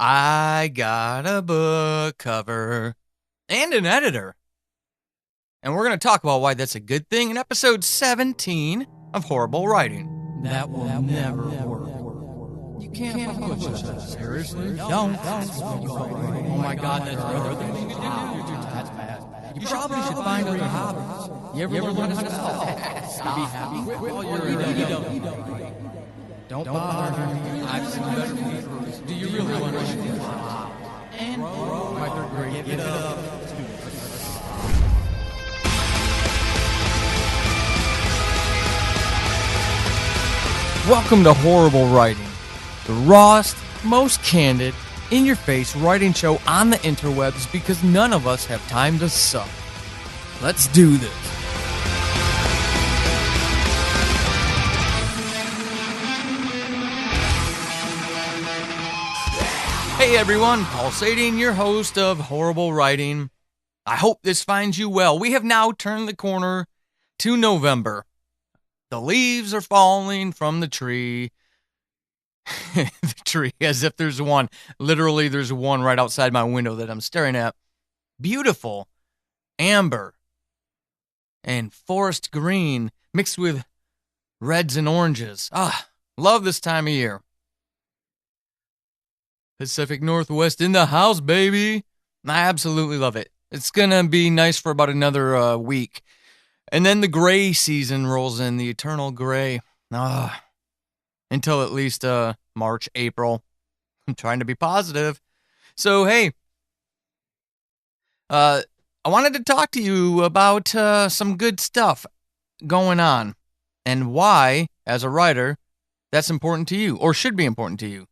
I got a book cover and an editor. And we're going to talk about why that's a good thing in episode 17 of Horrible Writing. That will never work. You can't push us. Seriously? Don't. Oh my God, that's another thing you do. That's bad. You probably should find other hobbies. You ever learn how to spell? Stop. Be happy. Well, you don't bother me. I've seen better people. Do you really want to understand? And my third grade, get up. Welcome to Horrible Writing, the rawest, most candid, in-your-face writing show on the interwebs because none of us have time to suck. Let's do this. Hey everyone, Paul Sading, your host of Horrible Writing. I hope this finds you well. We have now turned the corner to November. The leaves are falling from the tree. The tree, as if there's one. Literally, there's one right outside my window that I'm staring at. Beautiful. Amber. And forest green mixed with reds and oranges. Love this time of year. Pacific Northwest in the house, baby. I absolutely love it. It's going to be nice for about another week. And then the gray season rolls in, the eternal gray. Until at least March, April. I'm trying to be positive. So, hey, I wanted to talk to you about some good stuff going on and why, as a writer, that's important to you or should be important to you.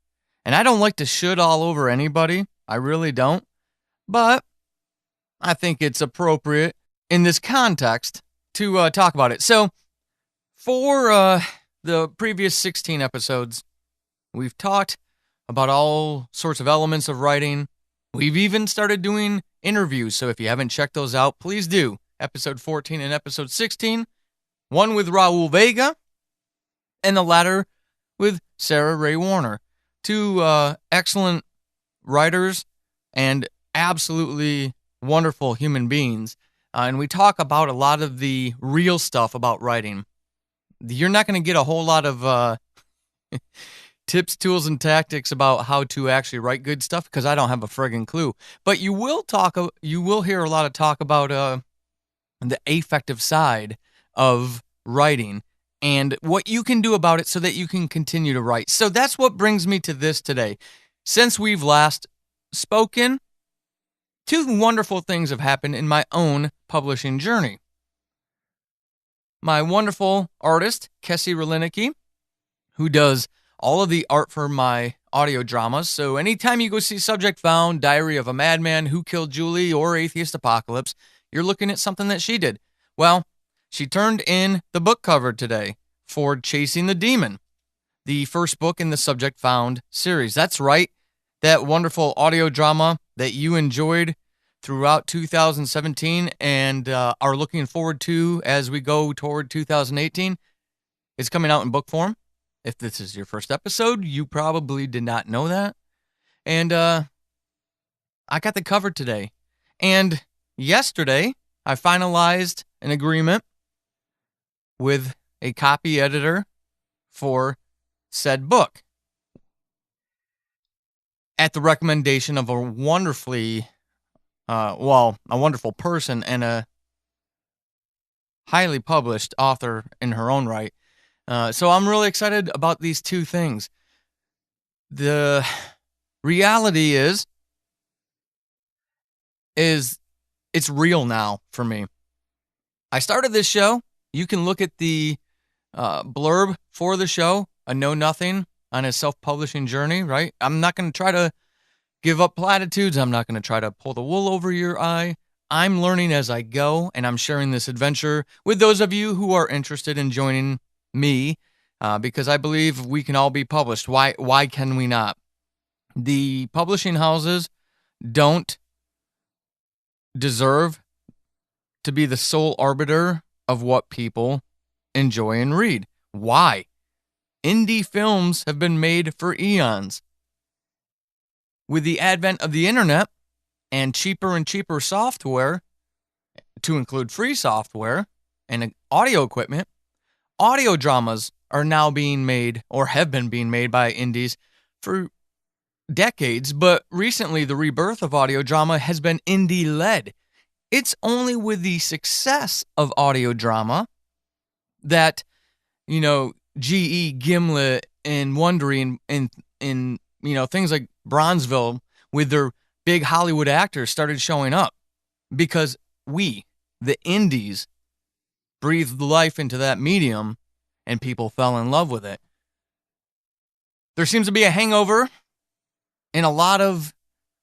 And I don't like to should all over anybody. I really don't. But I think it's appropriate in this context to talk about it. So, for the previous 16 episodes, we've talked about all sorts of elements of writing. We've even started doing interviews, so if you haven't checked those out, please do. Episode 14 and episode 16, one with Raul Vega, and the latter with Sarah Ray Warner. Two excellent writers and absolutely wonderful human beings. And we talk about a lot of the real stuff about writing. You're not going to get a whole lot of tips, tools, and tactics about how to actually write good stuff because I don't have a friggin' clue. But you will hear a lot of talk about the affective side of writing and what you can do about it so that you can continue to write. So that's what brings me to this today. Since we've last spoken, two wonderful things have happened in my own publishing journey. My wonderful artist, Kessie Relinicki, who does all of the art for my audio dramas. So anytime you go see Subject Found, Diary of a Madman, Who Killed Julie, or Atheist Apocalypse, you're looking at something that she did. Well, she turned in the book cover today for Chasing the Demon, the first book in the Subject Found series. That's right, that wonderful audio drama that you enjoyed throughout 2017 and are looking forward to as we go toward 2018. It's coming out in book form. If this is your first episode, you probably did not know that. And I got the cover today. And yesterday, I finalized an agreement with a copy editor for said book at the recommendation of a wonderful person and a highly published author in her own right. So I'm really excited about these two things. The reality is it's real now for me. I started this show. You can look at the blurb for the show, a know-nothing on his self-publishing journey, right? I'm not going to try to give up platitudes. I'm not going to try to pull the wool over your eye. I'm learning as I go, and I'm sharing this adventure with those of you who are interested in joining me, because I believe we can all be published. Why can we not? The publishing houses don't deserve to be the sole arbiter of what people enjoy and read. Why? Indie films have been made for eons. with the advent of the internet and cheaper software, to include free software and audio equipment, audio dramas are now being made, or have been being made, by indies for decades. But recently, the rebirth of audio drama has been indie-led. It's only with the success of audio drama that, GE, Gimlet, and Wondery, and things like Bronzeville with their big Hollywood actors started showing up, because we, the indies, breathed life into that medium and people fell in love with it. There seems to be a hangover in a lot of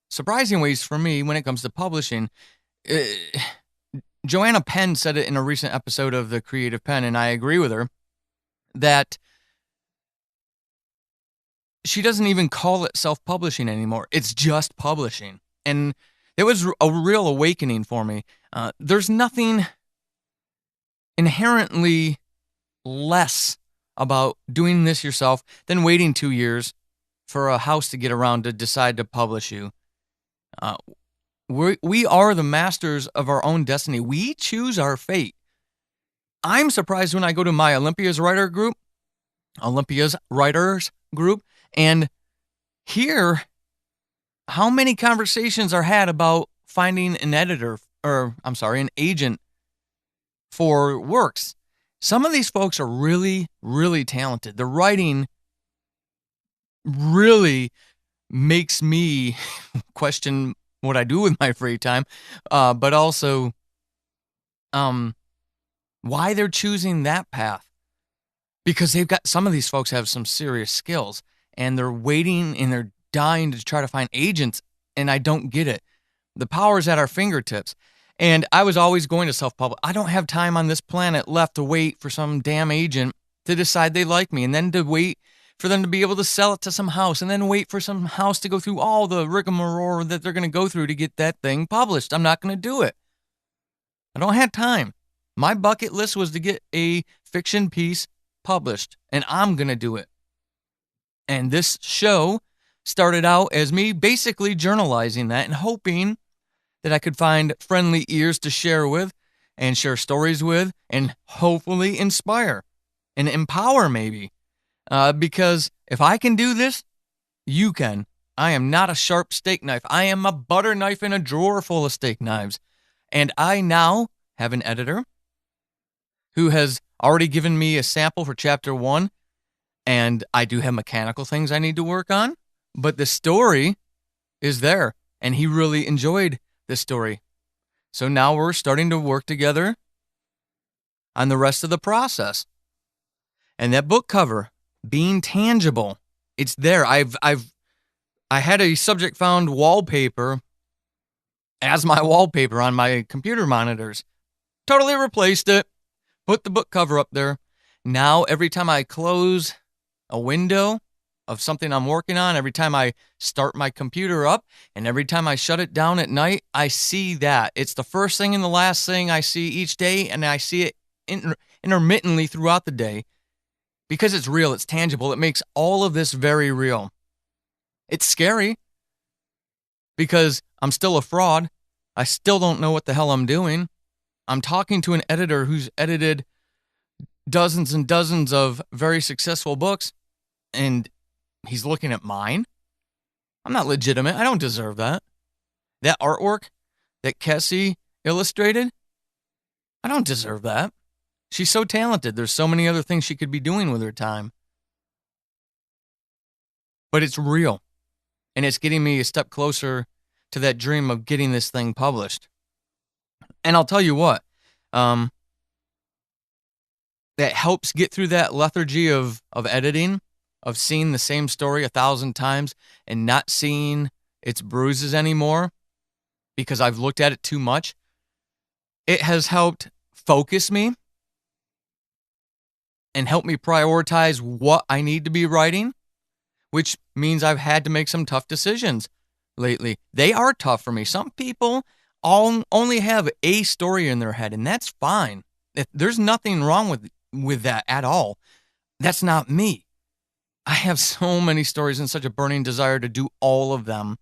surprising ways for me when it comes to publishing. Joanna Penn said it in a recent episode of The Creative Pen, and I agree with her, that she doesn't even call it self-publishing anymore. It's just publishing. And it was a real awakening for me. There's nothing inherently less about doing this yourself than waiting 2 years for a house to get around to decide to publish you. We are the masters of our own destiny. We choose our fate. I'm surprised when I go to my Olympia's writers group, and hear how many conversations are had about finding an an agent for works. Some of these folks are really, really talented. The writing really makes me question what I do with my free time, but also why they're choosing that path. Because some of these folks have some serious skills, and they're waiting and they're dying to try to find agents, and I don't get it. The power's at our fingertips. And I was always going to self-publish. I don't have time on this planet left to wait for some damn agent to decide they like me, and then to wait for them to be able to sell it to some house, and then wait for some house to go through all the rigmarole that they're going to go through to get that thing published. I'm not going to do it. I don't have time. My bucket list was to get a fiction piece published, and I'm going to do it. And this show started out as me basically journalizing that and hoping that I could find friendly ears to share with and share stories with and hopefully inspire and empower maybe. Because if I can do this, you can. I am not a sharp steak knife. I am a butter knife in a drawer full of steak knives. And I now have an editor who has already given me a sample for chapter 1. And I do have mechanical things I need to work on. But the story is there. And he really enjoyed this story. So now we're starting to work together on the rest of the process. And that book cover being tangible, it's there. I had a subject found wallpaper as my wallpaper on my computer monitors. Totally replaced it. Put the book cover up there. Now every time I close a window of something I'm working on, every time I start my computer up, and every time I shut it down at night, I see that. It's the first thing and the last thing I see each day, and I see it intermittently throughout the day because it's real, it's tangible. It makes all of this very real. It's scary because I'm still a fraud. I still don't know what the hell I'm doing. I'm talking to an editor who's edited dozens and dozens of very successful books, and he's looking at mine. I'm not legitimate. I don't deserve that. That artwork that Cassie illustrated, I don't deserve that. She's so talented. There's so many other things she could be doing with her time. But it's real. And it's getting me a step closer to that dream of getting this thing published. And I'll tell you what, that helps get through that lethargy of editing, of seeing the same story 1,000 times and not seeing its bruises anymore because I've looked at it too much. It has helped focus me and help me prioritize what I need to be writing, which means I've had to make some tough decisions lately. They are tough for me. Some people only have a story in their head, and that's fine. There's nothing wrong with that at all. That's not me. I have so many stories and such a burning desire to do all of them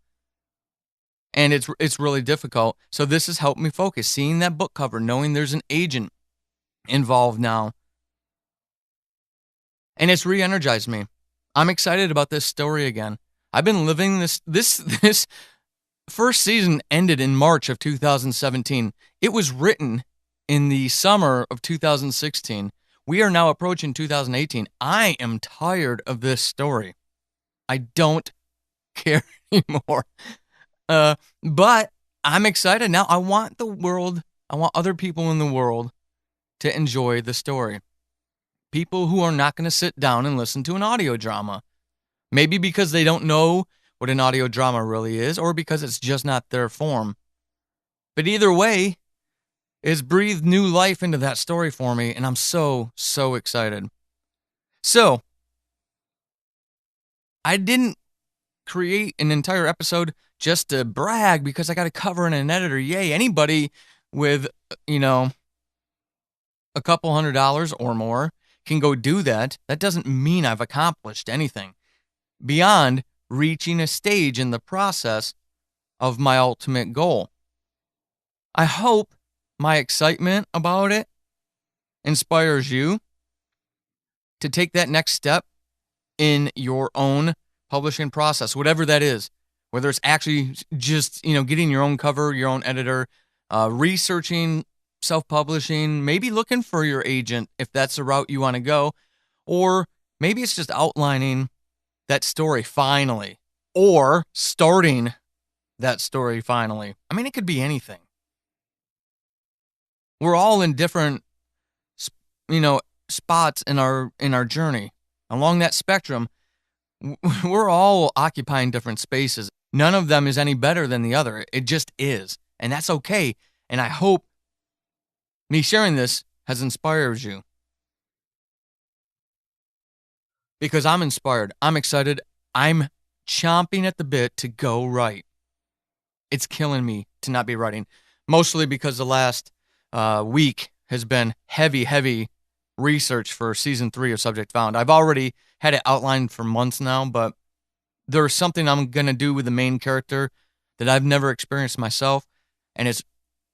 and it's really difficult. So this has helped me focus. Seeing that book cover, knowing there's an agent involved now, and it's re-energized me. I'm excited about this story again. I've been living this first season ended in March of 2017. It was written in the summer of 2016. We are now approaching 2018. I am tired of this story. I don't care anymore. But I'm excited now. I want other people in the world to enjoy the story. People who are not going to sit down and listen to an audio drama. Maybe because they don't know what an audio drama really is, or because it's just not their form. But either way, it's breathed new life into that story for me, and I'm so excited. So, I didn't create an entire episode just to brag because I got to cover in an editor. Yay, anybody with, a couple $100 or more can go do that. That doesn't mean I've accomplished anything beyond reaching a stage in the process of my ultimate goal. I hope my excitement about it inspires you to take that next step in your own publishing process, whatever that is, whether it's actually just, getting your own cover, your own editor, researching self-publishing, maybe looking for your agent if that's the route you want to go, or maybe it's just outlining that story finally, or starting that story finally. I mean, it could be anything. We're all in different, spots in our journey. Along that spectrum, we're all occupying different spaces. None of them is any better than the other. It just is. And that's okay. And I hope me sharing this has inspired you. Because I'm inspired. I'm excited. I'm chomping at the bit to go write. It's killing me to not be writing. Mostly because the last week has been heavy research for season 3 of Subject Found. I've already had it outlined for months now, but there's something I'm going to do with the main character that I've never experienced myself, and it's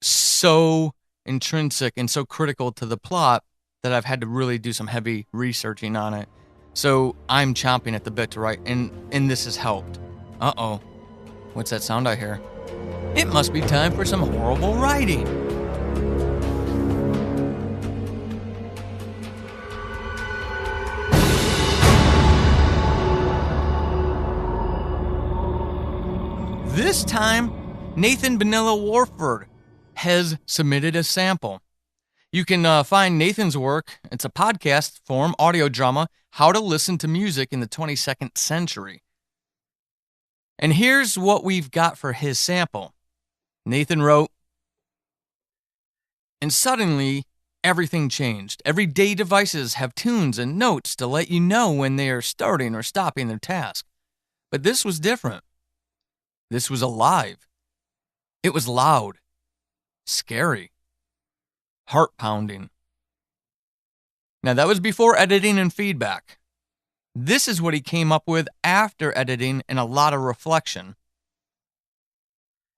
so intrinsic and so critical to the plot that I've had to really do some heavy researching on it. So I'm chomping at the bit to write, and this has helped. Uh-oh. What's that sound I hear? It must be time for some horrible writing. This time, Nathan Bonilla-Warford has submitted a sample. You can find Nathan's work. It's a podcast form, audio drama, How to Listen to Music in the 22nd Century. And here's what we've got for his sample. Nathan wrote, "And suddenly, everything changed. Everyday devices have tunes and notes to let you know when they are starting or stopping their task. But this was different. This was alive. It was loud, scary, heart-pounding." Now, that was before editing and feedback. This is what he came up with after editing and a lot of reflection.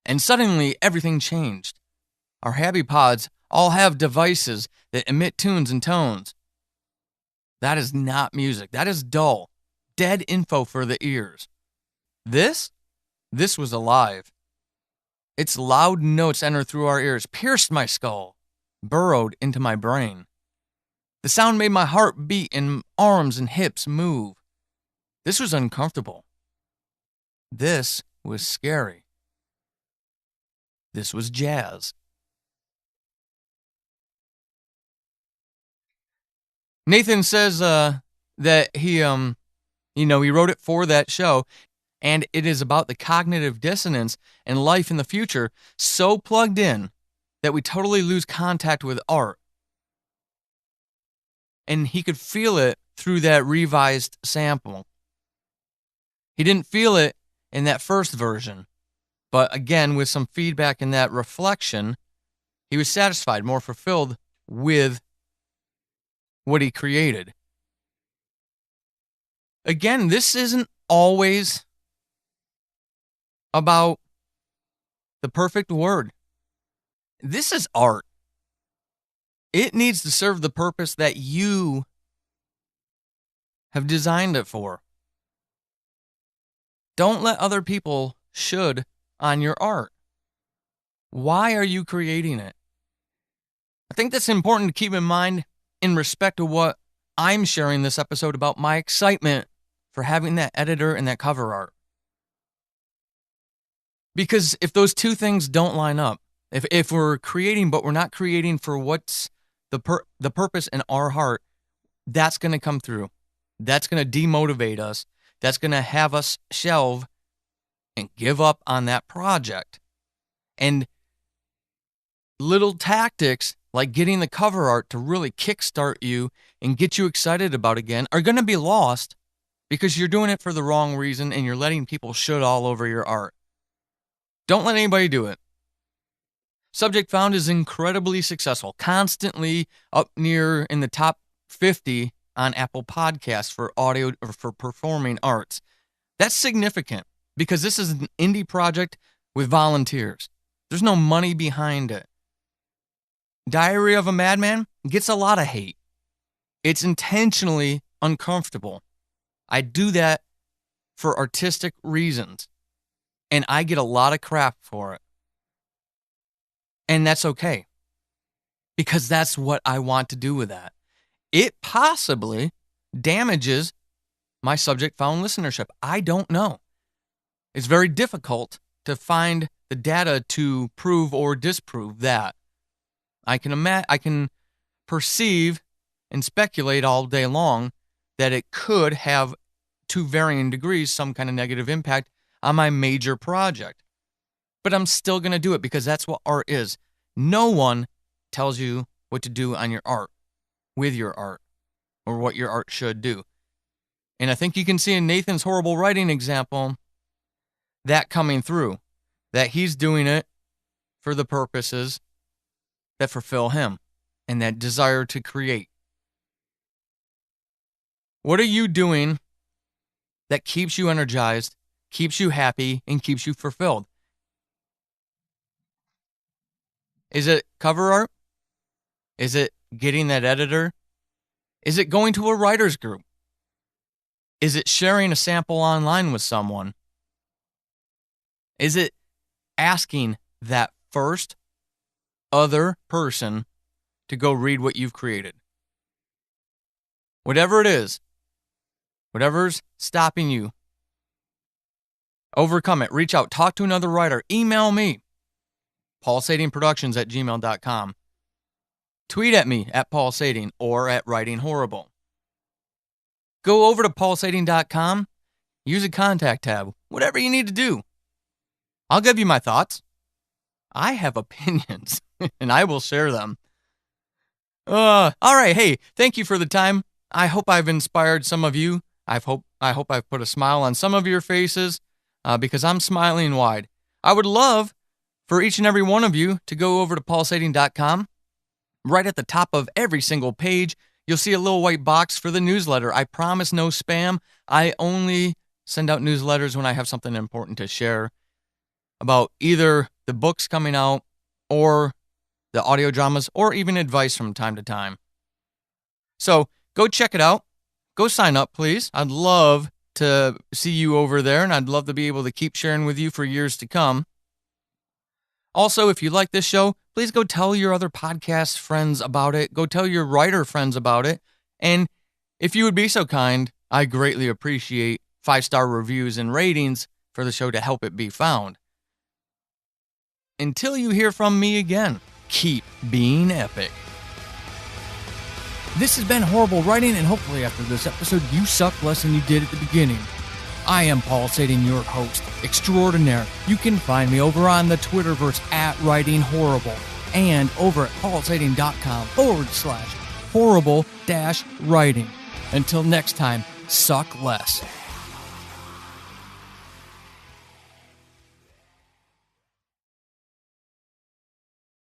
"And suddenly, everything changed. Our happy pods all have devices that emit tunes and tones. That is not music. That is dull, dead info for the ears. This was alive. Its loud notes entered through our ears, pierced my skull, burrowed into my brain. The sound made my heart beat and arms and hips move. This was uncomfortable. This was scary. This was jazz." Nathan says that he wrote it for that show, and it is about the cognitive dissonance and life in the future so plugged in that we totally lose contact with art. And he could feel it through that revised sample. He didn't feel it in that first version, but again, with some feedback and that reflection, he was satisfied, more fulfilled with what he created. Again, this isn't always about the perfect word. This is art. It needs to serve the purpose that you have designed it for. Don't let other people should on your art. Why are you creating it? I think that's important to keep in mind in respect to what I'm sharing this episode about, my excitement for having that editor and that cover art. Because if those two things don't line up, if we're creating but we're not creating for what's the purpose in our heart, that's going to come through. That's going to demotivate us. That's going to have us shelve and give up on that project. And little tactics like getting the cover art to really kickstart you and get you excited about it again are going to be lost because you're doing it for the wrong reason and you're letting people should all over your art. Don't let anybody do it. Subject Found is incredibly successful, constantly up near in the top 50 on Apple Podcasts for audio or for performing arts. That's significant because this is an indie project with volunteers. There's no money behind it. Diary of a Madman gets a lot of hate. It's intentionally uncomfortable. I do that for artistic reasons, and I get a lot of crap for it. And that's okay, because that's what I want to do with that. It possibly damages my Subject Found listenership. I don't know. It's very difficult to find the data to prove or disprove that. I can perceive and speculate all day long that it could have, to varying degrees, some kind of negative impact on my major project. But I'm still going to do it because that's what art is. No one tells you what to do on your art, with your art, or what your art should do. And I think you can see in Nathan's horrible writing example that coming through, that he's doing it for the purposes that fulfill him and that desire to create. What are you doing that keeps you energized, keeps you happy, and keeps you fulfilled? Is it cover art? Is it getting that editor? Is it going to a writer's group? Is it sharing a sample online with someone? Is it asking that first other person to go read what you've created? Whatever it is, whatever's stopping you, overcome it. Reach out. Talk to another writer. Email me, paulsadingproductions@gmail.com. Tweet at me at Paul Sading or at Writing Horrible. Go over to paulsading.com. Use a contact tab. Whatever you need to do. I'll give you my thoughts. I have opinions, and I will share them. All right. Hey, thank you for the time. I hope I've inspired some of you. I hope I've put a smile on some of your faces because I'm smiling wide. I would love for each and every one of you to go over to paulsading.com. Right at the top of every single page, you'll see a little white box for the newsletter. I promise no spam. I only send out newsletters when I have something important to share about either the books coming out or the audio dramas or even advice from time to time. So go check it out. Go sign up, please. I'd love to see you over there, and I'd love to be able to keep sharing with you for years to come. Also, if you like this show, please go tell your other podcast friends about it. Go tell your writer friends about it. And if you would be so kind, I greatly appreciate 5-star reviews and ratings for the show to help it be found. Until you hear from me again, keep being epic. This has been Horrible Writing, and hopefully after this episode, you suck less than you did at the beginning. I am Paul Sading, your host extraordinaire. You can find me over on the Twitterverse at Writing Horrible and over at paulsading.com/horrible-writing. Until next time, suck less.